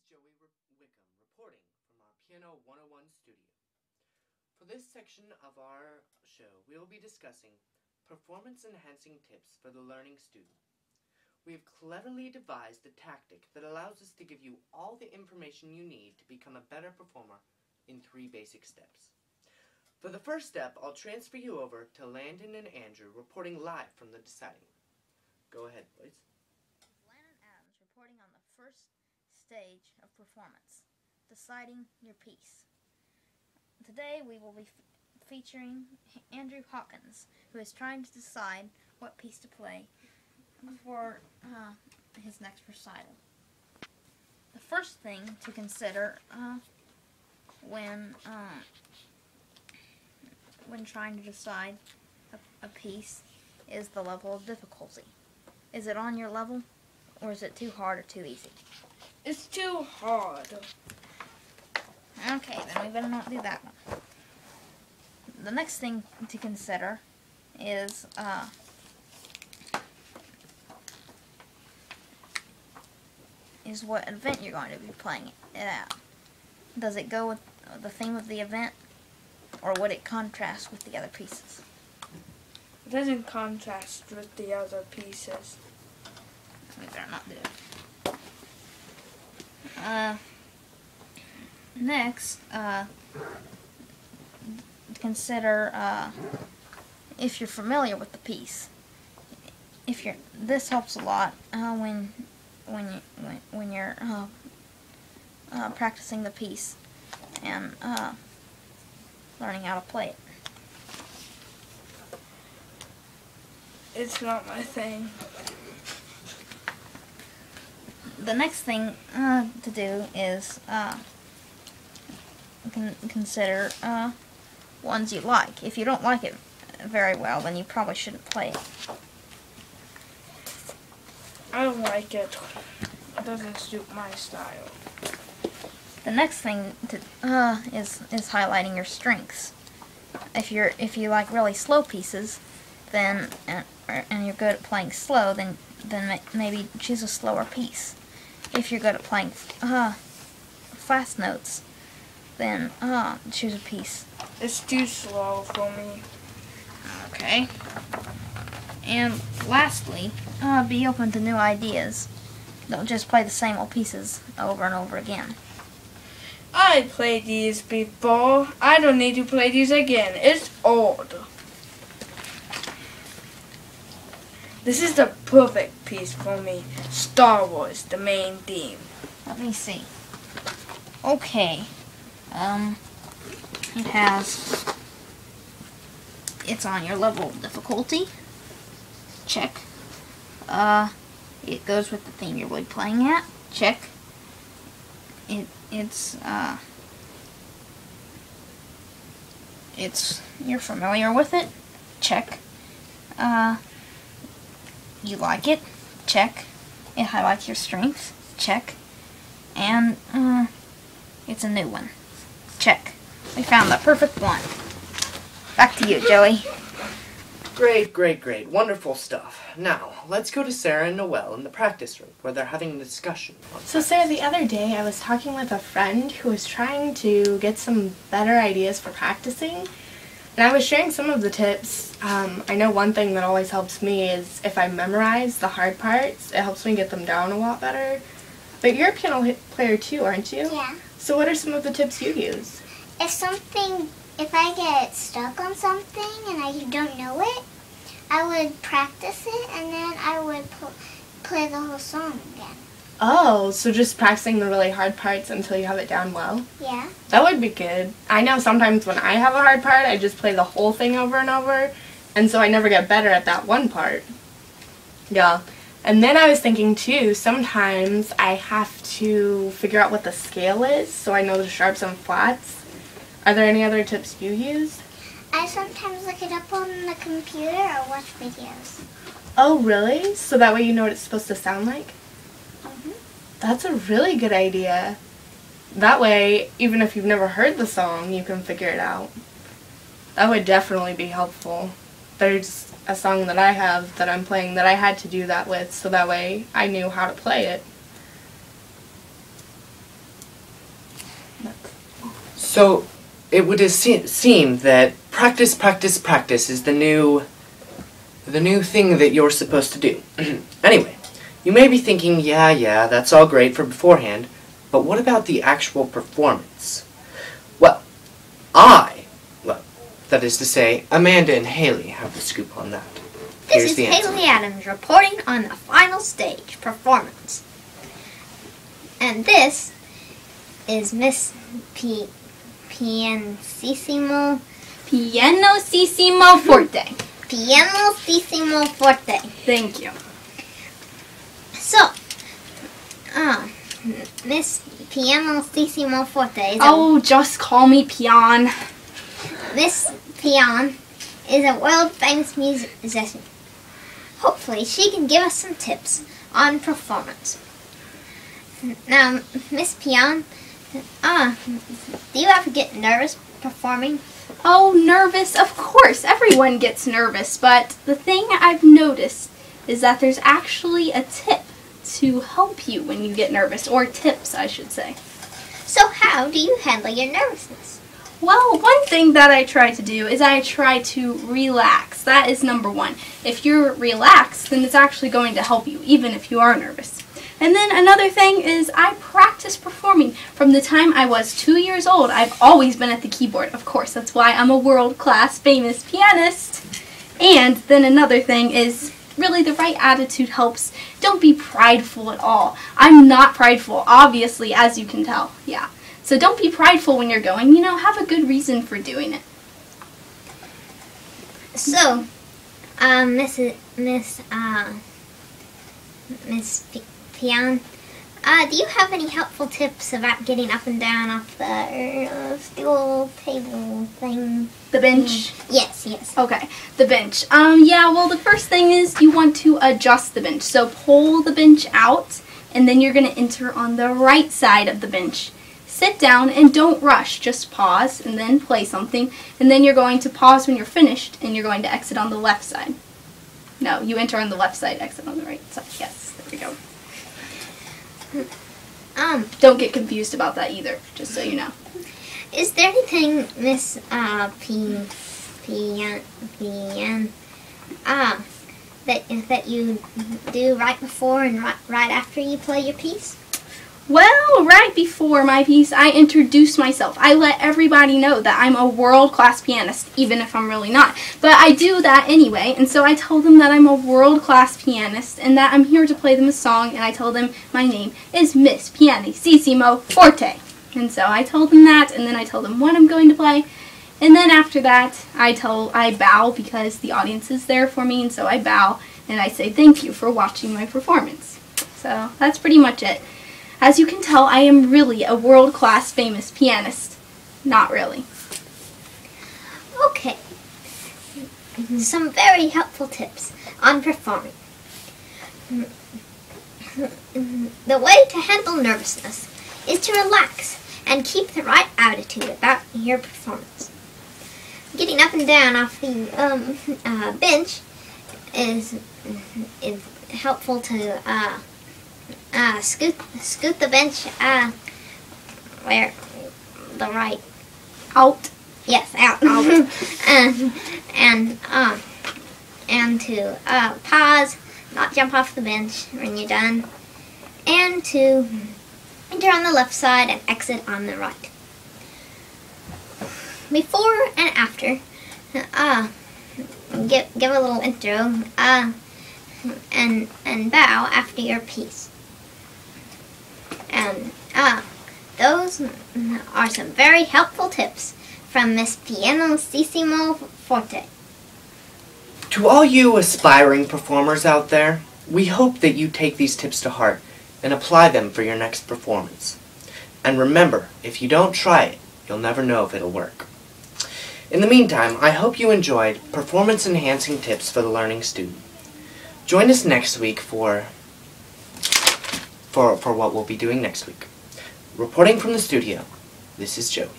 Joey Wickham reporting from our Piano 101 studio. For this section of our show, we will be discussing performance-enhancing tips for the learning student. We have cleverly devised a tactic that allows us to give you all the information you need to become a better performer in 3 basic steps. For the first step, I'll transfer you over to Landon and Andrew reporting live from the deciding room. Go ahead, boys. Landon Adams reporting on the first stage of performance, deciding your piece. Today we will be featuring Andrew Hawkins, who is trying to decide what piece to play for his next recital. The first thing to consider when trying to decide a piece is the level of difficulty. Is it on your level, or is it too hard or too easy? It's too hard. Okay, then we better not do that one. The next thing to consider is what event you're going to be playing it at. Does it go with the theme of the event, or would it contrast with the other pieces? It doesn't contrast with the other pieces. We better not do it. Next, consider if you're familiar with the piece. This helps a lot when you're practicing the piece and learning how to play it. It's not my thing. The next thing to do is consider ones you like. If you don't like it very well, then you probably shouldn't play it. I don't like it. It doesn't suit my style. The next thing to is highlighting your strengths. If you like really slow pieces, then and you're good at playing slow, then maybe choose a slower piece. If you're good at playing fast notes, then choose a piece. It's too slow for me. Okay. And lastly, be open to new ideas. Don't just play the same old pieces over and over again. I played these before. I don't need to play these again. It's old. This is the perfect piece for me. Star Wars, the main theme. Let me see. Okay. It's on your level of difficulty. Check. It goes with the theme you're really playing at. Check. You're familiar with it. Check. You like it. Check. It highlights your strengths. Check. And it's a new one. Check. We found the perfect one. Back to you, Joey. Great, great, great. Wonderful stuff. Now, let's go to Sarah and Noelle in the practice room where they're having a discussion. So Sarah, the other day I was talking with a friend who was trying to get some better ideas for practicing. And I was sharing some of the tips. I know one thing that always helps me is if I memorize the hard parts, it helps me get them down a lot better. But you're a piano player too, aren't you? Yeah. So what are some of the tips you use? If I get stuck on something and I don't know it, I would practice it and then I would play the whole song again. Oh, so just practicing the really hard parts until you have it down well? Yeah. That would be good. I know sometimes when I have a hard part, I just play the whole thing over and over, and so I never get better at that one part. Yeah. And then I was thinking too, sometimes I have to figure out what the scale is so I know the sharps and flats. Are there any other tips you use? I sometimes look it up on the computer or watch videos. Oh, really? So that way you know what it's supposed to sound like? Mm-hmm. That's a really good idea. That way, even if you've never heard the song, you can figure it out. That would definitely be helpful. There's a song that I have that I'm playing that I had to do that with, so that way I knew how to play it. So, it would seem that practice, practice, practice is the new thing that you're supposed to do. Anyway, you may be thinking, yeah, that's all great for beforehand, but what about the actual performance? Well, that is to say, Amanda and Haley have the scoop on that. This is Haley Adams reporting on the final stage performance. And this is Miss Pianissimo Forte. Pianissimo Forte. Thank you. So, Miss Pianissimo Forte is just call me Pian. Miss Pian is a world-famous musician. Hopefully, she can give us some tips on performance. Now, Miss Pian, do you ever get nervous performing? Oh, nervous? Of course, everyone gets nervous, but the thing I've noticed is that there's actually a tip to help you when you get nervous, or tips, I should say. So how do you handle your nervousness? Well, one thing that I try to do is I try to relax. That is number one. If you're relaxed, then it's actually going to help you, even if you are nervous. And then another thing is I practice performing. From the time I was 2 years old, I've always been at the keyboard. Of course, that's why I'm a world-class famous pianist. And then another thing is really the right attitude helps. Don't be prideful at all. I'm not prideful, obviously, as you can tell. Yeah. So don't be prideful when you're going. Have a good reason for doing it. So, Miss Pian, do you have any helpful tips about getting up and down off the stool table thing? The bench? Yes. Okay, the bench. Yeah, well, the first thing is you want to adjust the bench. So pull the bench out, and then you're going to enter on the right side of the bench. Sit down and don't rush. Just pause and then play something. And then you're going to pause when you're finished, and you're going to exit on the left side. No, you enter on the left side, exit on the right side. Yes, there we go. Don't get confused about that either, just so you know. Is there anything, Miss Pian, that you do right before and right after you play your piece? Well, right before my piece, I introduce myself. I let everybody know that I'm a world-class pianist, even if I'm really not. But I do that anyway, and so I tell them that I'm a world-class pianist and that I'm here to play them a song, and I tell them my name is Miss Pianissimo Forte. And so I tell them that, and then I tell them what I'm going to play. And then after that, I bow because the audience is there for me, and so I bow, and I say thank you for watching my performance. So that's pretty much it. As you can tell, I am really a world-class famous pianist. Not really. Okay. Some very helpful tips on performing. The way to handle nervousness is to relax and keep the right attitude about your performance. Getting up and down off the bench is helpful to scoot the bench where the right out. Yes, out. and to pause, not jump off the bench when you're done, and to enter on the left side and exit on the right. Before and after, give a little intro and bow after your piece. And those are some very helpful tips from Miss Pianissimo Forte. To all you aspiring performers out there, we hope that you take these tips to heart and apply them for your next performance. And remember, if you don't try it, you'll never know if it'll work. In the meantime, I hope you enjoyed performance-enhancing tips for the learning student. Join us next week for what we'll be doing next week. Reporting from the studio, this is Joey.